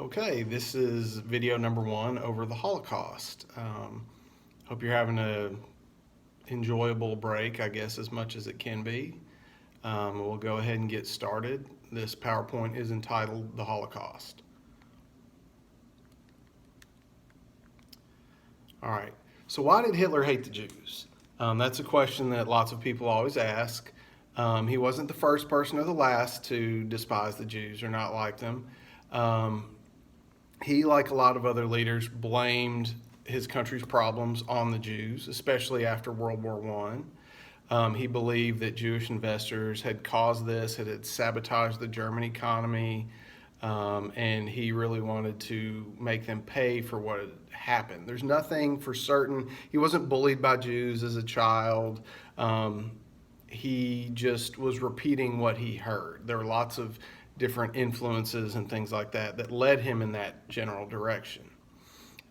Okay, this is video number 1 over the Holocaust. Hope you're having a enjoyable break, I guess, as much as it can be. We'll go ahead and get started. This PowerPoint is entitled The Holocaust. All right, so why did Hitler hate the Jews? That's a question that lots of people always ask. He wasn't the first person or the last to despise the Jews or not like them. He, like a lot of other leaders, blamed his country's problems on the Jews, especially after World War I. He believed that Jewish investors had caused this, had sabotaged the German economy, and he really wanted to make them pay for what had happened. There's nothing for certain. He wasn't bullied by Jews as a child. He just was repeating what he heard. There were lots of different influences and things like that led him in that general direction.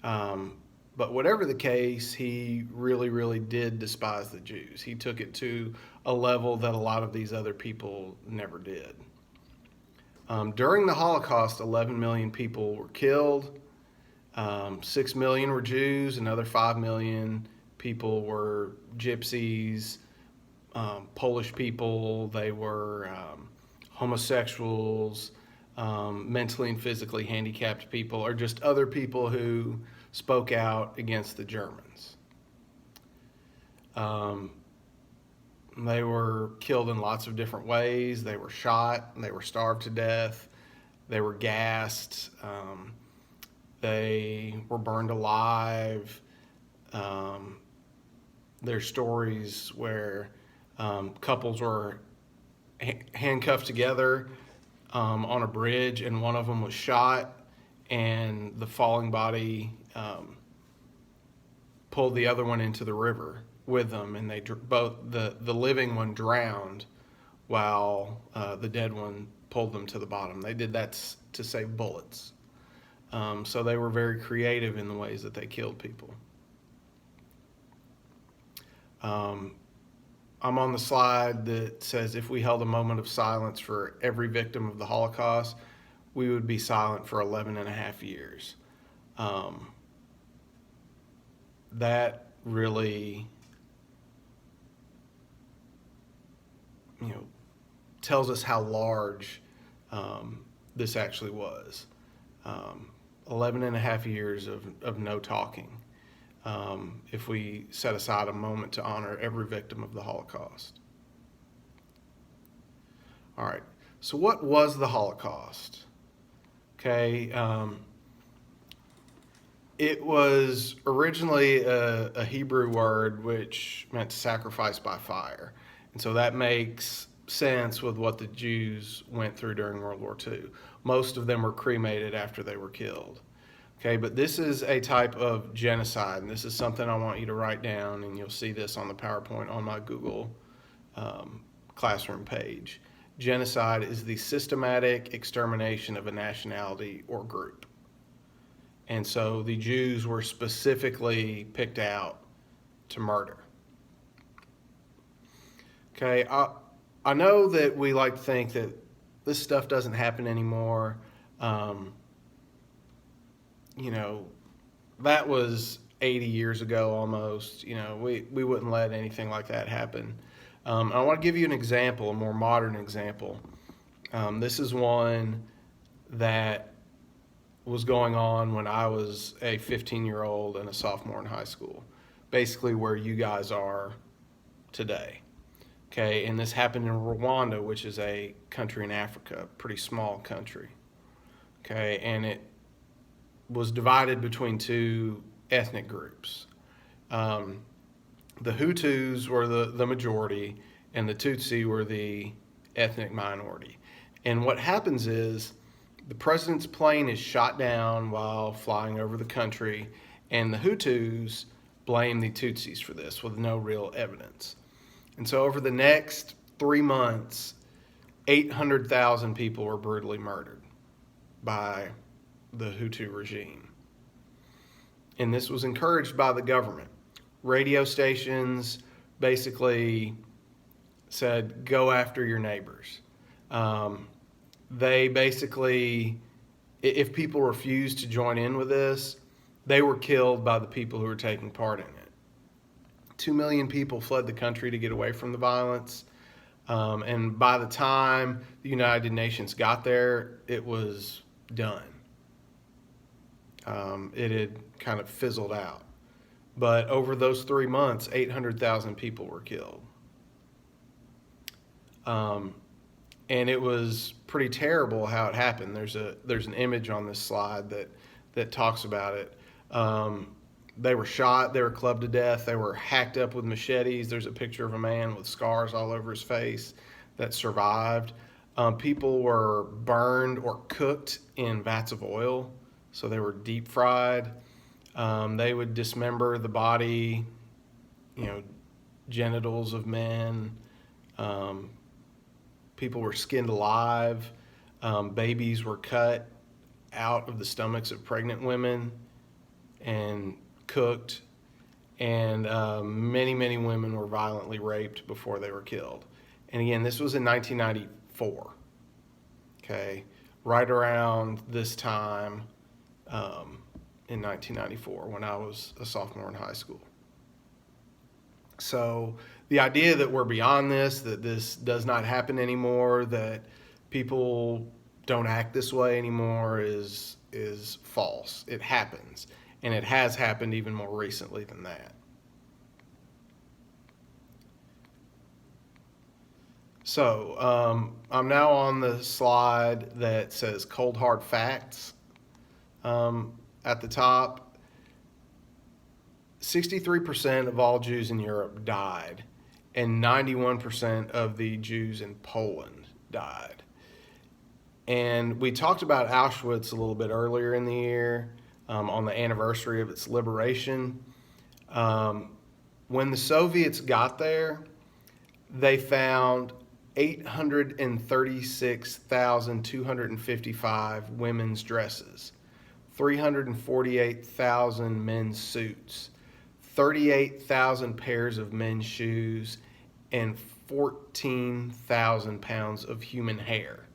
But whatever the case, he really did despise the Jews. He took it to a level that a lot of these other people never did. During the Holocaust, 11 million people were killed. 6 million were Jews. Another 5 million people were gypsies, Polish people. They were homosexuals, mentally and physically handicapped people, or just other people who spoke out against the Germans. They were killed in lots of different ways. They were shot, they were starved to death, they were gassed, they were burned alive. There's stories where couples were handcuffed together on a bridge, and one of them was shot, and the falling body pulled the other one into the river with them, and they both the living one drowned while the dead one pulled them to the bottom. They did that to save bullets. So they were very creative in the ways that they killed people. I'm on the slide that says if we held a moment of silence for every victim of the Holocaust, we would be silent for 11 and a half years. That really, tells us how large this actually was. 11 and a half years of no talking. If we set aside a moment to honor every victim of the Holocaust. All right, so what was the Holocaust? Okay, it was originally a Hebrew word which meant sacrifice by fire. And so that makes sense with what the Jews went through during World War II. Most of them were cremated after they were killed. Okay, but this is a type of genocide, and this is something I want you to write down, and you'll see this on the PowerPoint on my Google Classroom page. Genocide is the systematic extermination of a nationality or group. And so the Jews were specifically picked out to murder. Okay, I know that we like to think that this stuff doesn't happen anymore. That was 80 years ago almost. We wouldn't let anything like that happen. I want to give you an example, a more modern example. This is one that was going on when I was a 15-year-old and a sophomore in high school, basically where you guys are today. Okay, and this happened in Rwanda, which is a country in Africa, a pretty small country. Okay, and it was divided between two ethnic groups. The Hutus were the majority, and the Tutsi were the ethnic minority. And what happens is the president's plane is shot down while flying over the country, and the Hutus blame the Tutsis for this with no real evidence. And so over the next 3 months, 800,000 people were brutally murdered by the Hutu regime. And this was encouraged by the government. Radio stations basically said, go after your neighbors. They basically if people refused to join in with this, they were killed by the people who were taking part in it. 2 million people fled the country to get away from the violence. And by the time the United Nations got there, it was done. It had kind of fizzled out. But over those 3 months, 800,000 people were killed. And it was pretty terrible how it happened. There's an image on this slide that talks about it. They were shot, they were clubbed to death, they were hacked up with machetes. There's a picture of a man with scars all over his face that survived. People were burned or cooked in vats of oil, so they were deep fried. They would dismember the body, genitals of men. People were skinned alive. Babies were cut out of the stomachs of pregnant women and cooked. And many, many women were violently raped before they were killed. And again, this was in 1994. Okay, right around this time in 1994 when I was a sophomore in high school. So the idea that we're beyond this, that this does not happen anymore, that people don't act this way anymore is false. It happens, and it has happened even more recently than that. So I'm now on the slide that says cold hard facts at the top. 63% of all Jews in Europe died, and 91% of the Jews in Poland died. And we talked about Auschwitz a little bit earlier in the year on the anniversary of its liberation. When the Soviets got there, they found 836,255 women's dresses, 348,000 men's suits, 38,000 pairs of men's shoes, and 14,000 pounds of human hair.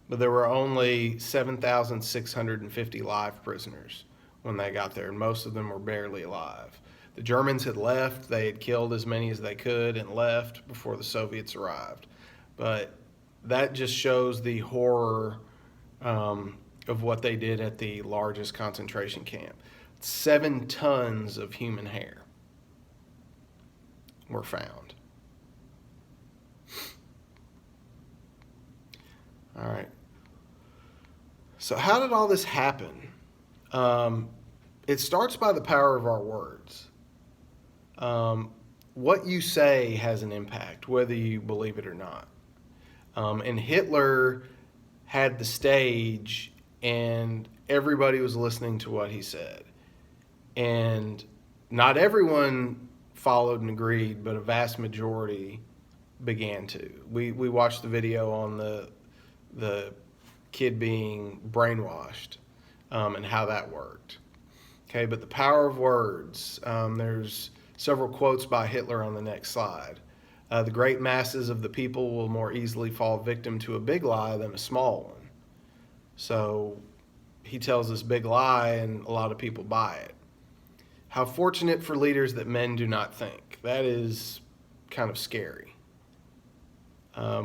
But there were only 7,650 live prisoners when they got there, and most of them were barely alive. The Germans had left. They had killed as many as they could and left before the Soviets arrived. But that just shows the horror of what they did at the largest concentration camp. 7 tons of human hair were found. All right. So how did all this happen? It starts by the power of our words. What you say has an impact, whether you believe it or not. And Hitler had the stage, and everybody was listening to what he said. And not everyone followed and agreed, but a vast majority began to. We watched the video on the kid being brainwashed and how that worked. Okay, but the power of words. There's several quotes by Hitler on the next slide. The great masses of the people will more easily fall victim to a big lie than a small one. So he tells this big lie, and a lot of people buy it. How fortunate for leaders that men do not think. That is kind of scary.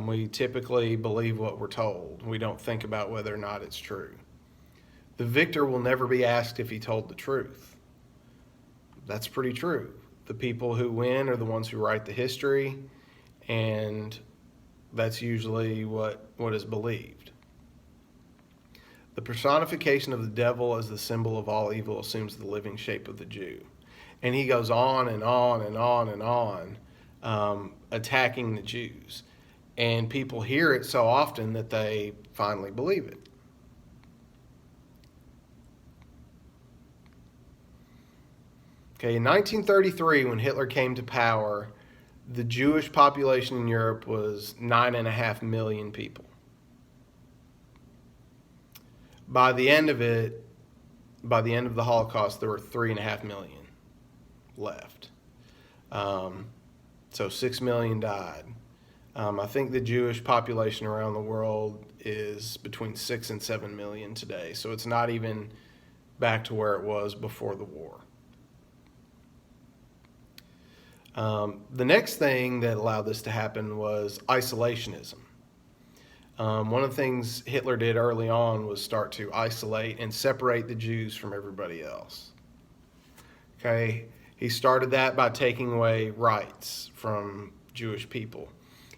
We typically believe what we're told. We don't think about whether or not it's true. The victor will never be asked if he told the truth. That's pretty true. The people who win are the ones who write the history, and that's usually what is believed. The personification of the devil as the symbol of all evil assumes the living shape of the Jew. And he goes on and on and on and on, attacking the Jews. And people hear it so often that they finally believe it. Okay, in 1933, when Hitler came to power, the Jewish population in Europe was 9.5 million people. By the end of the Holocaust, there were 3.5 million left. So 6 million died. I think the Jewish population around the world is between 6 and 7 million today, so it's not even back to where it was before the war. The next thing that allowed this to happen was isolationism. One of the things Hitler did early on was start to isolate and separate the Jews from everybody else. Okay, he started that by taking away rights from Jewish people.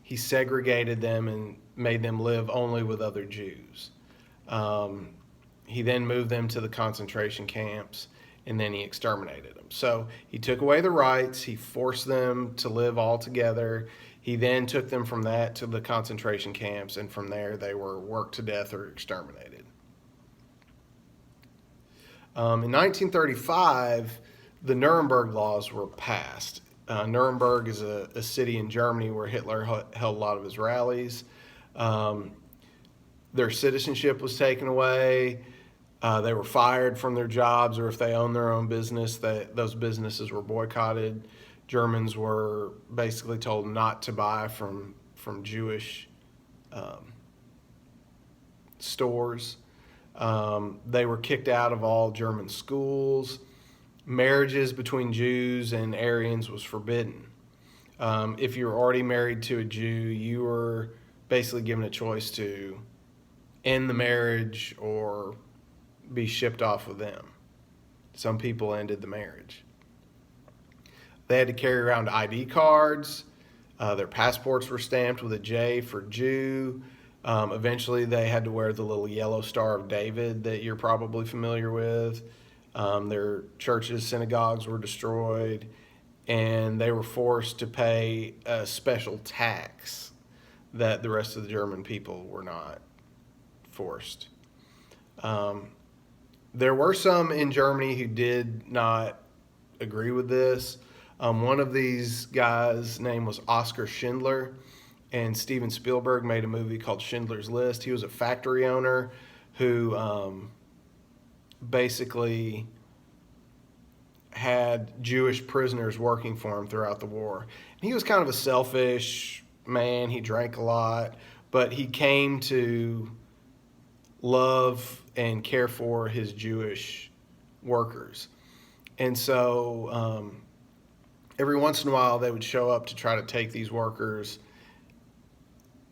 He segregated them and made them live only with other Jews. He then moved them to the concentration camps, and then he exterminated them. So he took away the rights, he forced them to live all together. He then took them from that to the concentration camps, and from there they were worked to death or exterminated. In 1935, the Nuremberg Laws were passed. Nuremberg is a city in Germany where Hitler held a lot of his rallies. Their citizenship was taken away. They were fired from their jobs, or if they owned their own business, those businesses were boycotted. Germans were basically told not to buy from Jewish stores. They were kicked out of all German schools. Marriages between Jews and Aryans was forbidden. If you were already married to a Jew, you were basically given a choice to end the marriage or be shipped off with them. Some people ended the marriage. They had to carry around ID cards. Their passports were stamped with a J for Jew. Eventually, they had to wear the little yellow Star of David that you're probably familiar with. Their churches, synagogues were destroyed, and they were forced to pay a special tax that the rest of the German people were not forced. There were some in Germany who did not agree with this. One of these guys' name was Oskar Schindler, and Steven Spielberg made a movie called Schindler's List. He was a factory owner who basically had Jewish prisoners working for him throughout the war. And he was kind of a selfish man. He drank a lot, but he came to love and care for his Jewish workers. And so every once in a while they would show up to try to take these workers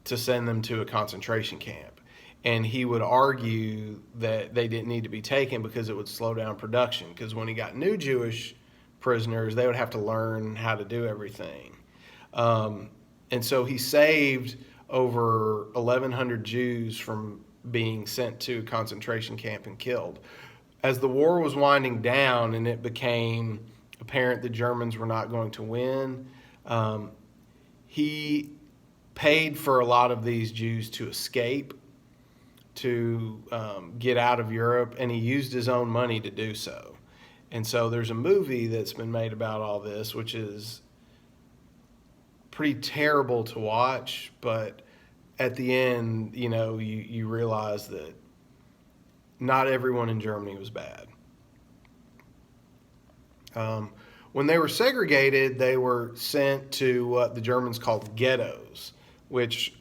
to send them to a concentration camp. And he would argue that they didn't need to be taken because it would slow down production. Because when he got new Jewish prisoners, they would have to learn how to do everything. And so he saved over 1,100 Jews from being sent to a concentration camp and killed. As the war was winding down and it became apparent the Germans were not going to win, he paid for a lot of these Jews to escape, to get out of Europe, and he used his own money to do so. And so there's a movie that's been made about all this, which is pretty terrible to watch, but at the end, you realize that not everyone in Germany was bad. When they were segregated, they were sent to what the Germans called ghettos, which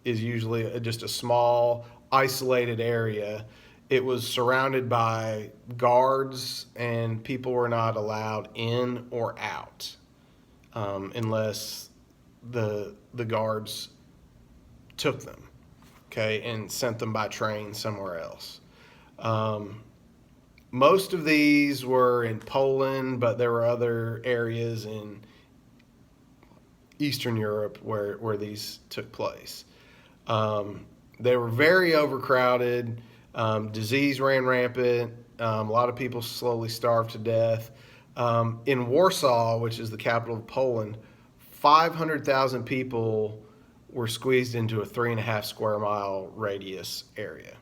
is usually just a small, isolated area. It was surrounded by guards, and people were not allowed in or out unless the guards took them, okay, and sent them by train somewhere else. Most of these were in Poland, but there were other areas in Eastern Europe where these took place. They were very overcrowded. Disease ran rampant. A lot of people slowly starved to death. In Warsaw, which is the capital of Poland, 500,000 people were squeezed into a 3.5 square mile radius area.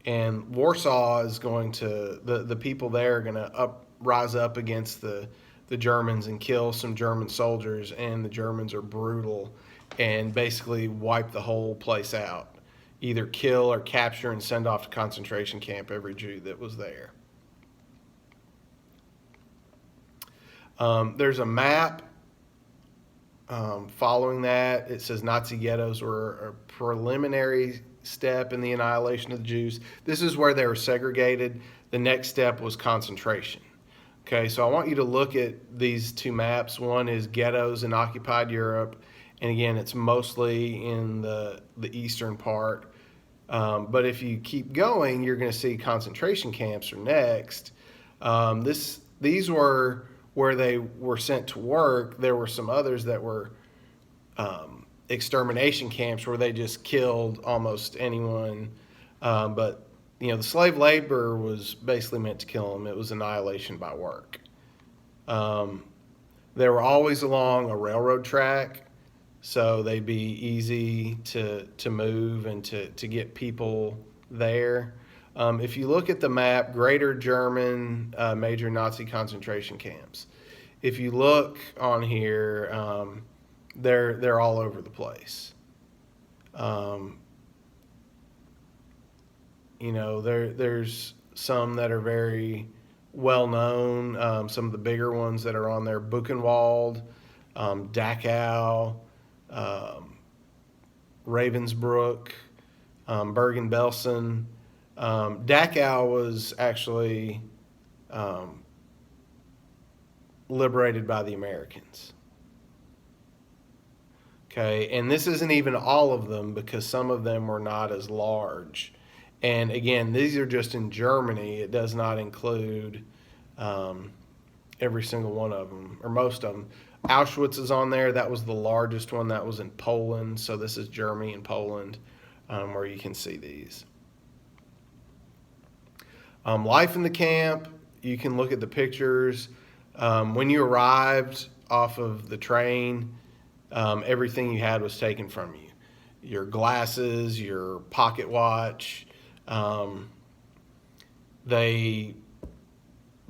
And Warsaw is going to, the people there are going to rise up against the Germans and kill some German soldiers, and the Germans are brutal and basically wipe the whole place out. Either kill or capture and send off to concentration camp every Jew that was there. There's a map Following that, it says Nazi ghettos were a preliminary step in the annihilation of the Jews. This is where they were segregated. The next step was concentration. Okay, so I want you to look at these two maps. One is ghettos in occupied Europe, and again, it's mostly in the eastern part. But if you keep going, you're going to see concentration camps are next. These were where they were sent to work. There were some others that were extermination camps where they just killed almost anyone. But the slave labor was basically meant to kill them. It was annihilation by work. They were always along a railroad track, so they'd be easy to move and to get people there. If you look at the map, Greater German major Nazi concentration camps. If you look on here, they're all over the place. There's some that are very well known. Some of the bigger ones that are on there: Buchenwald, Dachau, Ravensbrück, Bergen-Belsen. Dachau was actually liberated by the Americans. Okay, and this isn't even all of them because some of them were not as large. And again, these are just in Germany. It does not include every single one of them, or most of them. Auschwitz is on there. That was the largest one. That was in Poland. So this is Germany and Poland where you can see these. Life in the camp, you can look at the pictures. When you arrived off of the train, everything you had was taken from you. Your glasses, your pocket watch.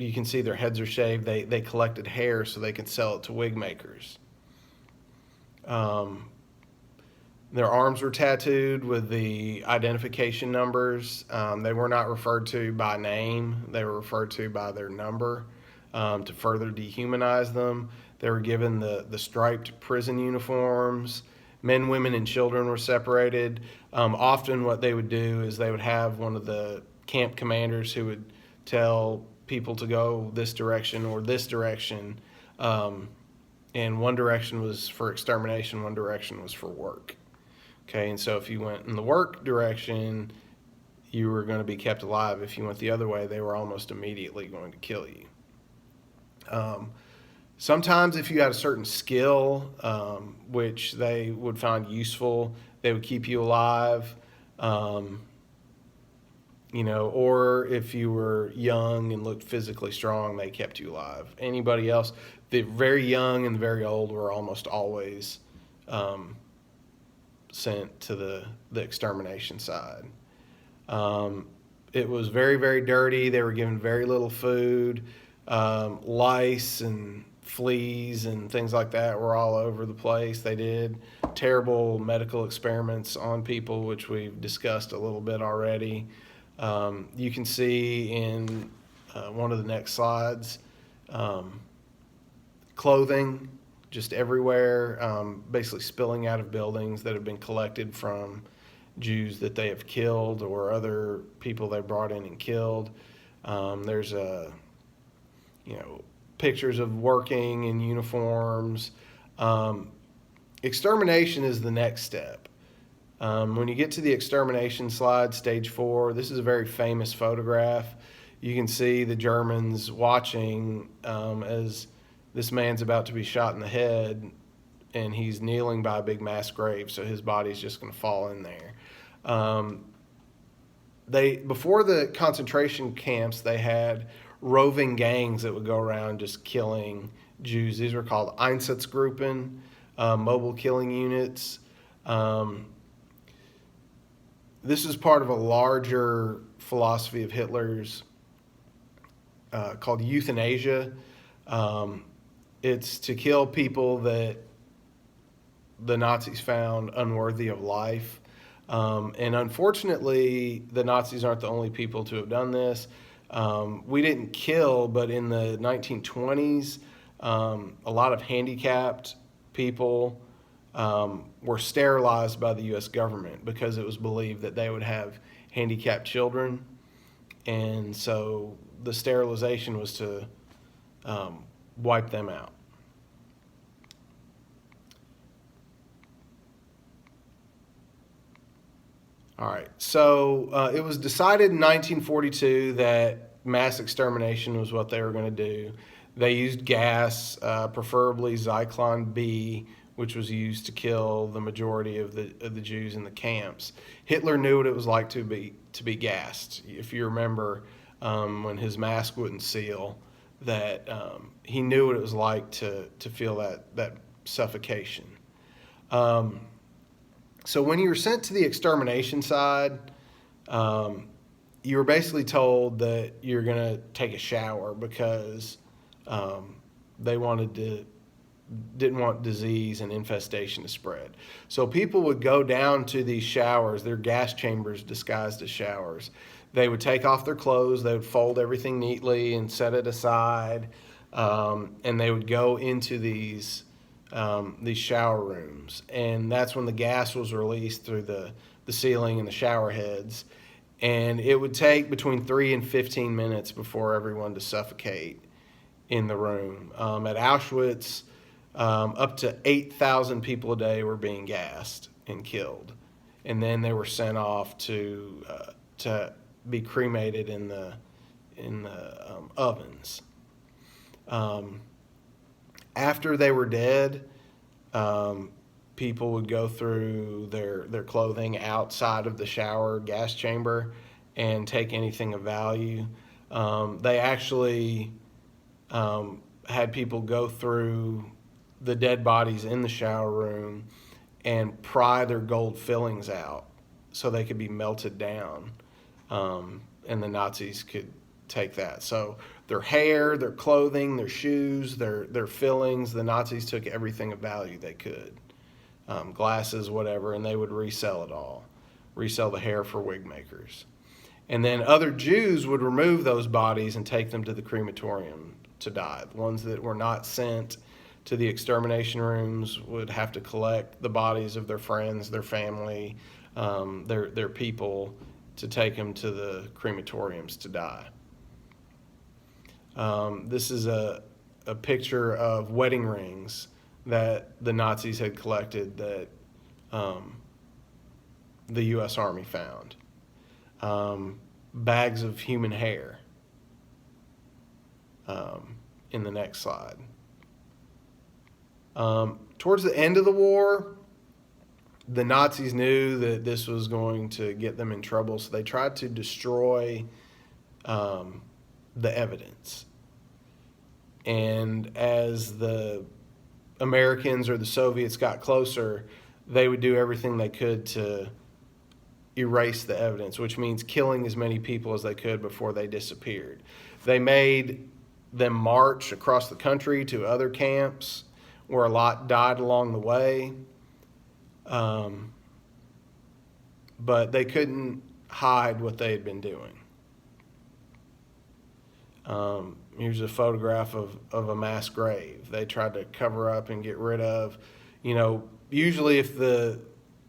You can see their heads are shaved. They collected hair so they could sell it to wig makers. Their arms were tattooed with the identification numbers. They were not referred to by name. They were referred to by their number to further dehumanize them. They were given the striped prison uniforms. Men, women, and children were separated. Often what they would do is they would have one of the camp commanders who would tell people to go this direction or this direction. And one direction was for extermination, one direction was for work. Okay, and so if you went in the work direction, you were going to be kept alive. If you went the other way, they were almost immediately going to kill you. Sometimes if you had a certain skill, which they would find useful, they would keep you alive. Or if you were young and looked physically strong, they kept you alive. Anybody else, the very young and the very old were almost always sent to the extermination side. It was very, very dirty. They were given very little food. Lice and fleas and things like that were all over the place. They did terrible medical experiments on people, which we've discussed a little bit already. You can see in one of the next slides, clothing just everywhere, basically spilling out of buildings that have been collected from Jews that they have killed or other people they brought in and killed. There's pictures of working in uniforms. Extermination is the next step. When you get to the extermination slide, stage 4, this is a very famous photograph. You can see the Germans watching as this man's about to be shot in the head, and he's kneeling by a big mass grave, so his body's just going to fall in there. Before the concentration camps, they had roving gangs that would go around just killing Jews. These were called Einsatzgruppen, mobile killing units. This is part of a larger philosophy of Hitler's called Euthanasia. It's to kill people that the Nazis found unworthy of life. And unfortunately, the Nazis aren't the only people to have done this. We didn't kill, but in the 1920s, a lot of handicapped people were sterilized by the U.S. government because it was believed that they would have handicapped children. And so the sterilization was to wipe them out. All right, so it was decided in 1942 that mass extermination was what they were going to do. They used gas, preferably Zyklon B, which was used to kill the majority of the Jews in the camps. Hitler knew what it was like to be gassed. If you remember, when his mask wouldn't seal, that he knew what it was like to feel that suffocation. So when you were sent to the extermination side, you were basically told that you're going to take a shower because they didn't want disease and infestation to spread. So people would go down to these showers, they're gas chambers disguised as showers. They would take off their clothes, they would fold everything neatly and set it aside, and they would go into these shower rooms. And that's when the gas was released through the ceiling and the shower heads. And it would take between 3 and 15 minutes before everyone to suffocate in the room. At Auschwitz, up to 8,000 people a day were being gassed and killed. And then they were sent off to be cremated in the ovens. After they were dead, people would go through their clothing outside of the shower gas chamber and take anything of value. They actually had people go through the dead bodies in the shower room and pry their gold fillings out so they could be melted down, and the Nazis could take that. So their hair, their clothing, their shoes, their fillings, the Nazis took everything of value they could. Glasses, whatever, and they would resell it all. Resell the hair for wig makers. And then other Jews would remove those bodies and take them to the crematorium to die. The ones that were not sent to the extermination rooms would have to collect the bodies of their friends, their family, their people, to take them to the crematoriums to die. This is a picture of wedding rings that the Nazis had collected that the U.S. Army found. Bags of human hair in the next slide. Towards the end of the war, the Nazis knew that this was going to get them in trouble, so they tried to destroy the evidence. And as the Americans or the Soviets got closer, they would do everything they could to erase the evidence, which means killing as many people as they could before they disappeared. They made them march across the country to other camps where a lot died along the way. But they couldn't hide what they had been doing. Here's a photograph of a mass grave. They tried to cover up and get rid of. Usually if the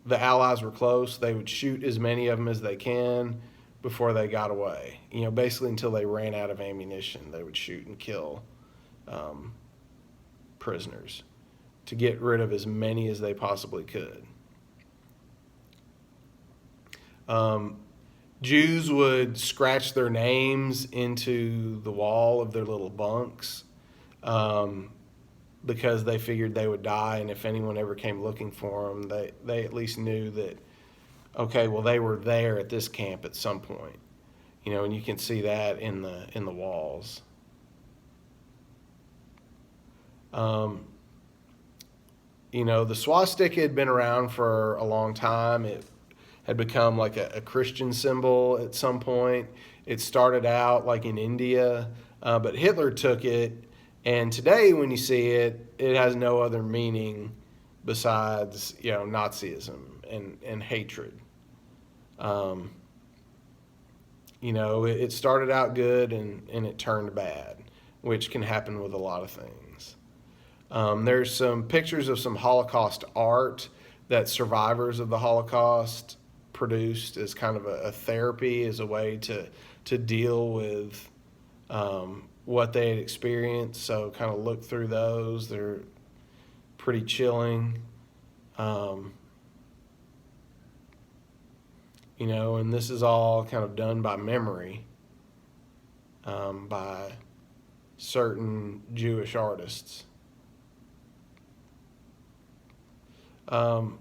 Allies were close, they would shoot as many of them as they can before they got away. Basically until they ran out of ammunition, they would shoot and kill prisoners to get rid of as many as they possibly could. Jews would scratch their names into the wall of their little bunks because they figured they would die, and if anyone ever came looking for them, they at least knew that, okay, well, they were there at this camp at some point. And you can see that in the walls. The swastika had been around for a long time. It had become like a Christian symbol at some point. It started out like in India, but Hitler took it, and today when you see it, it has no other meaning besides Nazism and hatred. It started out good and it turned bad, which can happen with a lot of things. There's some pictures of some Holocaust art that survivors of the Holocaust produced as kind of a therapy, as a way to deal with what they had experienced. So kind of look through those. They're pretty chilling. And this is all kind of done by memory, by certain Jewish artists. The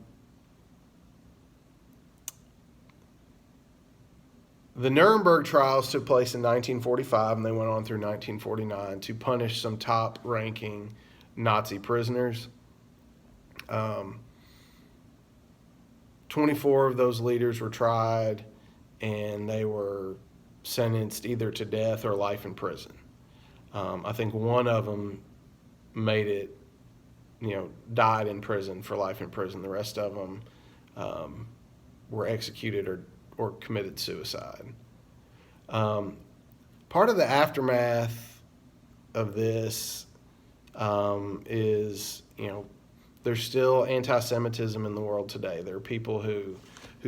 Nuremberg Trials took place in 1945, and they went on through 1949 to punish some top-ranking Nazi prisoners. 24 of those leaders were tried, and they were sentenced either to death or life in prison. I think one of them made it, died in prison for life in prison. The rest of them were executed or committed suicide. Part of the aftermath of this is, there's still anti-Semitism in the world today. There are people who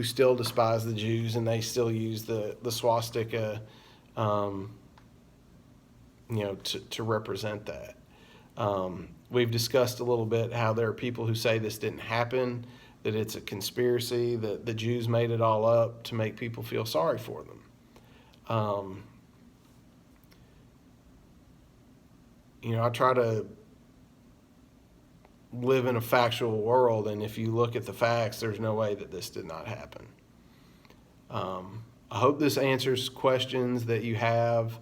still despise the Jews, and they still use the swastika, to represent that. We've discussed a little bit how there are people who say this didn't happen, that it's a conspiracy, that the Jews made it all up to make people feel sorry for them. I try to live in a factual world, and if you look at the facts, there's no way that this did not happen. I hope this answers questions that you have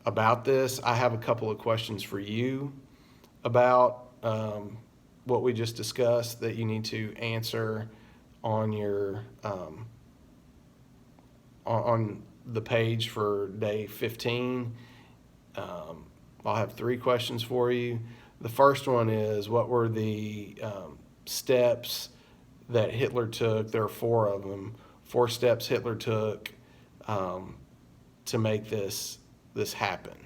about this. I have a couple of questions for you about what we just discussed that you need to answer on your on the page for day 15. I'll have 3 questions for you. The first one is, what were the steps that Hitler took? There are 4 of them. 4 steps Hitler took to make this happen.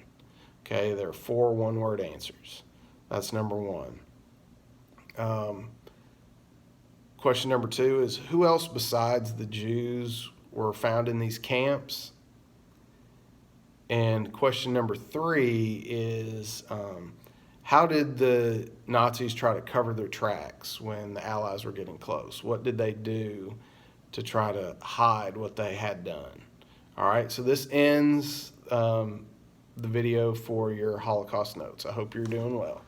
Okay, there are 4 one-word answers. That's number 1. Question number 2 is, who else besides the Jews were found in these camps? And question number 3 is, how did the Nazis try to cover their tracks when the Allies were getting close? What did they do to try to hide what they had done? All right, so this ends the video for your Holocaust notes. I hope you're doing well.